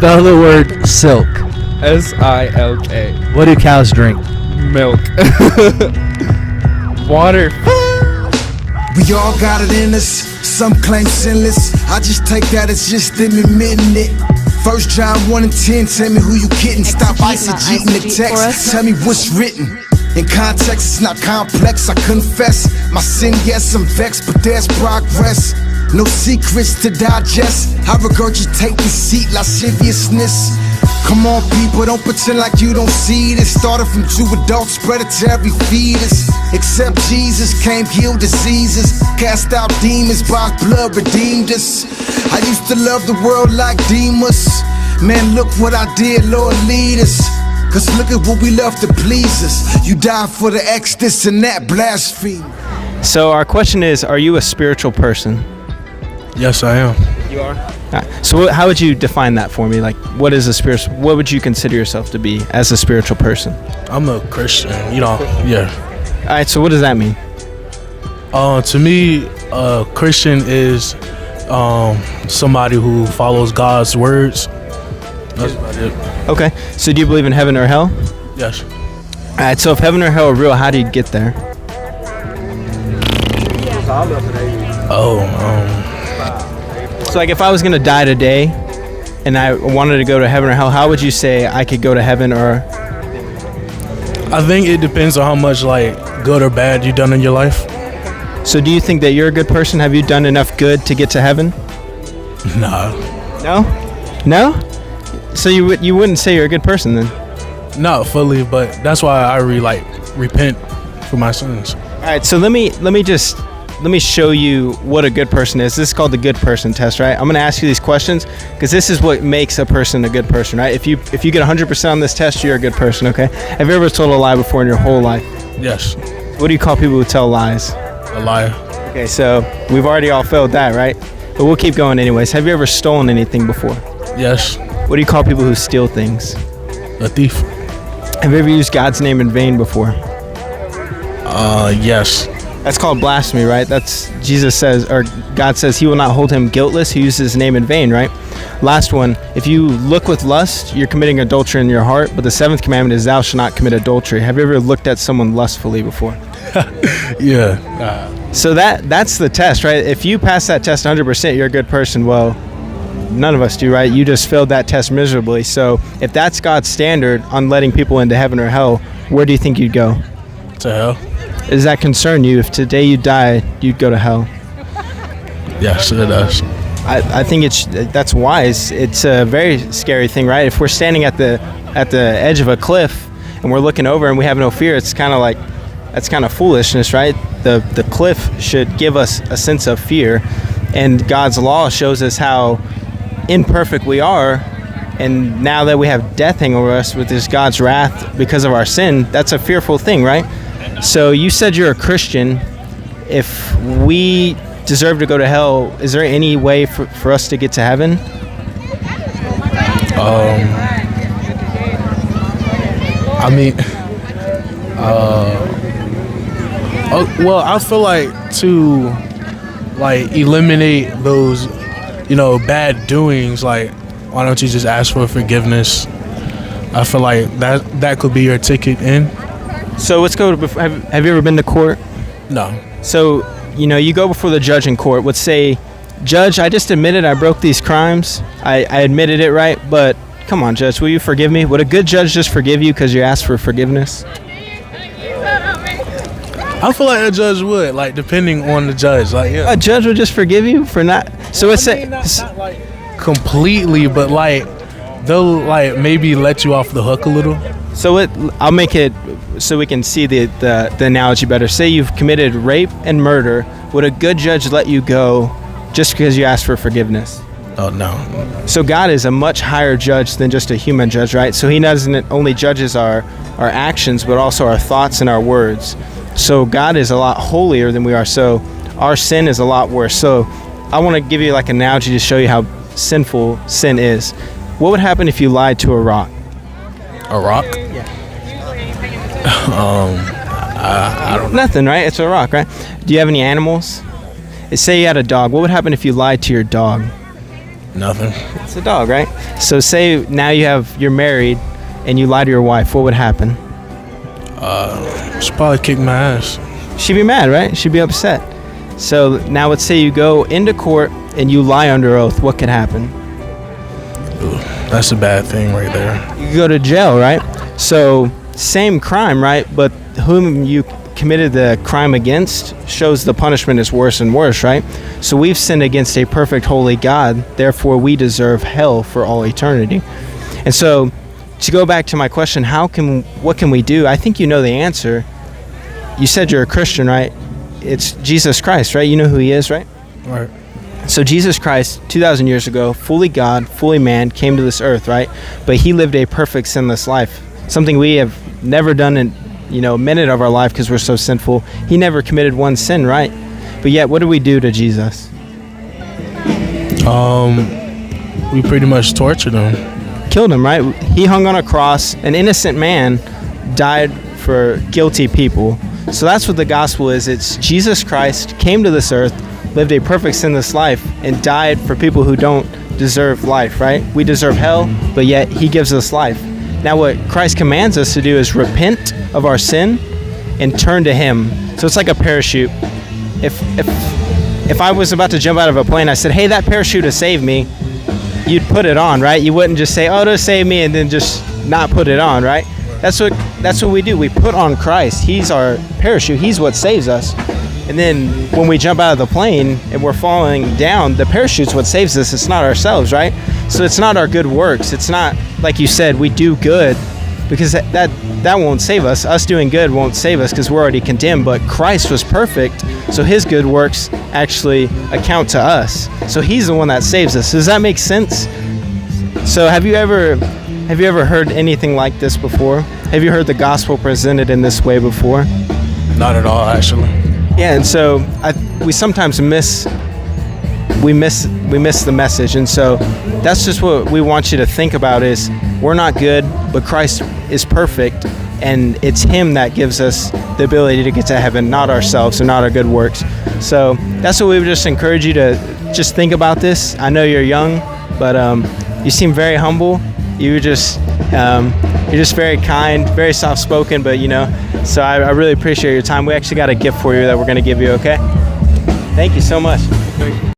Spell the word silk. SILK. What do cows drink? Milk. Water. We all got it in us, some claim sinless. I just take that as just them admitting it. First John 1 and 10, tell me who you kidding. Stop eisegeting the text, tell me what's written. In context, it's not complex, I confess. My sin, yes, I'm vexed, but there's progress. No secrets to digest. I regurgitate deceit, lasciviousness. Come on, people, don't pretend like you don't see this. Started from 2 adults, spread it to every fetus. Except Jesus came, heal diseases, cast out demons, by his blood redeemed us. I used to love the world like Demas. Man, look what I did, Lord, lead us. Cause look at what we love to please us. You died for the X, this and that, blaspheme. So our question is, are you a spiritual person? Yes, I am. You are? So how would you define that for me? Like, what is a spiritual, what would you consider yourself to be as a spiritual person? I'm a Christian, yeah. All right, so what does that mean? To me, a Christian is somebody who follows God's words. That's about it. Okay, so do you believe in heaven or hell? Yes. All right, so if heaven or hell are real, how do you get there? So like if I was going to die today and I wanted to go to heaven or hell, how would you say I could go to heaven or... I think it depends on how much like good or bad you've done in your life. So do you think that you're a good person? Have you done enough good to get to heaven? Nah. No? No? So you wouldn't say you're a good person then? Not fully, but that's why I repent for my sins. All right, so let me show you what a good person is. This is called the good person test, right? I'm going to ask you these questions because this is what makes a person a good person, right? If you get 100% on this test, you're a good person, okay? Have you ever told a lie before in your whole life? Yes. What do you call people who tell lies? A liar. Okay, so we've already all failed that, right? But we'll keep going anyways. Have you ever stolen anything before? Yes. What do you call people who steal things? A thief. Have you ever used God's name in vain before? Yes. That's called blasphemy, right? That's Jesus says, or God says he will not hold him guiltless who uses his name in vain, right? Last one, if you look with lust, you're committing adultery in your heart, but the 7th commandment is thou shalt not commit adultery. Have you ever looked at someone lustfully before? Yeah. So that's the test, right? If you pass that test 100%, you're a good person. Well, none of us do, right? You just failed that test miserably. So if that's God's standard on letting people into heaven or hell, where do you think you'd go? To hell. Does that concern you? If today you died, you'd go to hell? Yes, it does. I think that's wise. It's a very scary thing, right? If we're standing at the edge of a cliff and we're looking over and we have no fear, it's kind of like, that's kind of foolishness, right? The cliff should give us a sense of fear, and God's law shows us how imperfect we are, and now that we have death hanging over us with this God's wrath because of our sin, that's a fearful thing, right? So you said you're a Christian. If we deserve to go to hell, is there any way for us to get to heaven? I mean, well, I feel like to eliminate those, bad doings, why don't you just ask for forgiveness? I feel like that could be your ticket in. So let's go to, have you ever been to court? No. So, you go before the judge in court. Let's say, Judge, I just admitted I broke these crimes. I admitted it, right? But come on, Judge, will you forgive me? Would a good judge just forgive you because you asked for forgiveness? I feel like a judge would, depending on the judge. Yeah. A judge would just forgive you for not... So let's say... Not completely, but they'll maybe let you off the hook a little. So I'll make it so we can see the analogy better. Say you've committed rape and murder. Would a good judge let you go just because you asked for forgiveness? Oh, no. So God is a much higher judge than just a human judge, right? So he doesn't only judges our actions, but also our thoughts and our words. So God is a lot holier than we are. So our sin is a lot worse. So I want to give you an analogy to show you how sinful sin is. What would happen if you lied to a rock? A rock? Yeah. I don't know. Nothing, right? It's a rock, right? Do you have any animals? Say you had a dog. What would happen if you lied to your dog? Nothing. It's a dog, right? So say now you're married and you lie to your wife, what would happen? She'd probably kick my ass. She'd be mad, right? She'd be upset. So now let's say you go into court and you lie under oath, what could happen? Ooh, that's a bad thing right there. You could go to jail, right? So same crime, right? But whom you committed the crime against shows the punishment is worse and worse, right? So we've sinned against a perfect holy God, therefore we deserve hell for all eternity. And so to go back to my question, what can we do? I think you know the answer. You said you're a Christian, right? It's Jesus Christ, right? You know who he is, right? Right. So Jesus Christ, 2,000 years ago, fully God, fully man, came to this earth, right? But he lived a perfect sinless life, something we have never done in a minute of our life because we're so sinful. He never committed one sin, right? But yet, what do we do to Jesus? We pretty much tortured him. Killed him, right? He hung on a cross. An innocent man died for guilty people. So that's what the gospel is. It's Jesus Christ came to this earth, lived a perfect sinless life, and died for people who don't deserve life, right? We deserve hell, but yet he gives us life. Now what Christ commands us to do is repent of our sin and turn to him. So it's like a parachute. If I was about to jump out of a plane, I said, hey, that parachute has saved me, you'd put it on, right? You wouldn't just say, oh, to save me, and then just not put it on, right? That's what we do. We put on Christ. He's our parachute. He's what saves us. And then when we jump out of the plane and we're falling down, the parachute's what saves us. It's not ourselves, right? So it's not our good works. It's not, like you said, we do good, because that won't save us. Us doing good won't save us because we're already condemned. But Christ was perfect, so his good works actually account to us. So he's the one that saves us. Does that make sense? So have you ever heard anything like this before? Have you heard the gospel presented in this way before? Not at all, actually. Yeah, and so we sometimes miss the message, and so that's just what we want you to think about is we're not good, but Christ is perfect, and it's him that gives us the ability to get to heaven, not ourselves and not our good works. So that's what we would just encourage you to just think about this. I know you're young, but you seem very humble. You're just very kind, very soft-spoken, but so I really appreciate your time. We actually got a gift for you that we're going to give you, okay? Thank you so much. Thank you.